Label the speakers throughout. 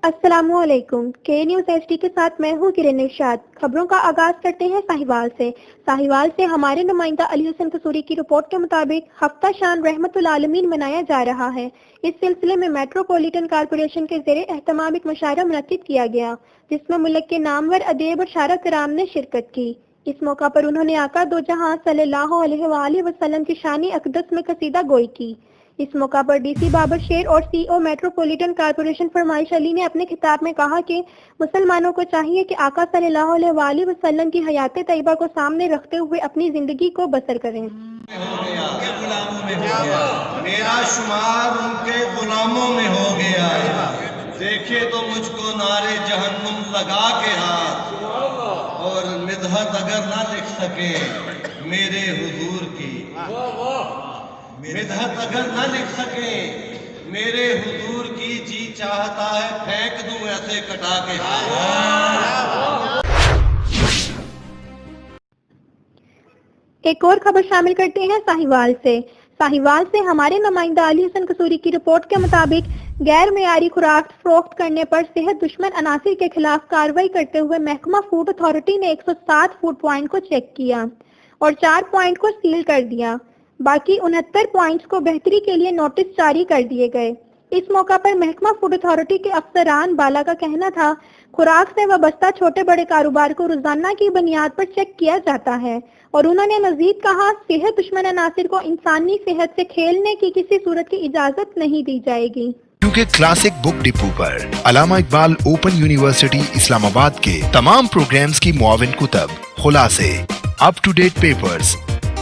Speaker 1: अस्सलामु अलैकुम। के न्यूज़ एचडी के साथ मैं हूँ किरण इरशाद। खबरों का आगाज करते हैं साहिवाल से। साहिवाल से हमारे नुमाइंदा अली हसन कसूरी की रिपोर्ट के मुताबिक हफ्ता शान रहमतुल आलमीन मनाया जा रहा है। इस सिलसिले में मेट्रोपॉलिटन कॉरपोरेशन के ज़ेरे एहतमाम एक मुशायरा मुनक्किद किया गया, जिसमें मुल्क के नामवर अदेब और शारा कराम ने शिरकत की। इस मौका पर उन्होंने आका दो जहां सल्लल्लाहु अलैहि वसल्लम की शानी अक़दस में कसीदा गोई की। इस मौका पर डीसी बाबर शेर और सीईओ मेट्रोपॉलिटन कॉरपोरेशन फरमाइश अली ने अपने खिताब में कहा कि मुसलमानों को चाहिए कि आका सल्लल्लाहु अलैहि वसल्लम की हयात तैयबा को सामने रखते हुए अपनी जिंदगी को बसर करें।
Speaker 2: मेरा शुमार उनके गुलामों में हो गया। देखे तो मुझको नारे जहन्नुम लगा के हाथ, और मिदहत अगर ना लिख सके मेरे हुजूर की, मिदहत अगर ना लिख सके मेरे हुजूर की, जी चाहता है फेंक दूं ऐसे कटा के।
Speaker 1: एक और खबर शामिल करते हैं साहिवाल से। साहिवाल से हमारे नुमाइंदा अली हसन कसूरी की रिपोर्ट के मुताबिक गैर मेयारी खुराक फरोख्त करने पर सेहत दुश्मन अनासिर के खिलाफ कार्रवाई करते हुए महकमा फूड अथॉरिटी ने 107 फूड पॉइंट को चेक किया और 4 पॉइंट को सील कर दिया। बाकी 69 पॉइंट्स को बेहतरी के लिए नोटिस जारी कर दिए गए। इस मौका पर महकमा फूड अथॉरिटी के अफसरान बाला का कहना था, खुराक से वाबस्ता छोटे बड़े कारोबार को रोजाना की बुनियाद पर चेक किया जाता है। और उन्होंने मजीद कहा, सेहत दुश्मन अनासिर को इंसानी सेहत से खेलने की किसी सूरत की इजाजत नहीं दी जाएगी।
Speaker 3: क्योंकि क्लासिक बुक डिपो पर अल्लामा इकबाल ओपन यूनिवर्सिटी इस्लामाबाद के तमाम प्रोग्राम्स की मुआविन कुतब, खुलासे, अप टू डेट पेपर्स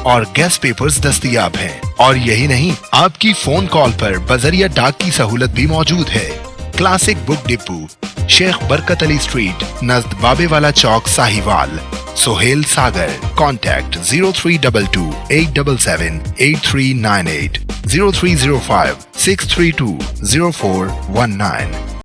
Speaker 3: और गेस्ट पेपर्स दस्तयाब हैं। और यही नहीं, आपकी फोन कॉल पर बजरिया डाक की सहूलत भी मौजूद है। Classic book depot, Sheikh Barkat Ali street, नज़द बाबेवाला चौक, साहिवाल, सोहेल सागर। कॉन्टैक्ट 0322 877 8398 0305 632 0419।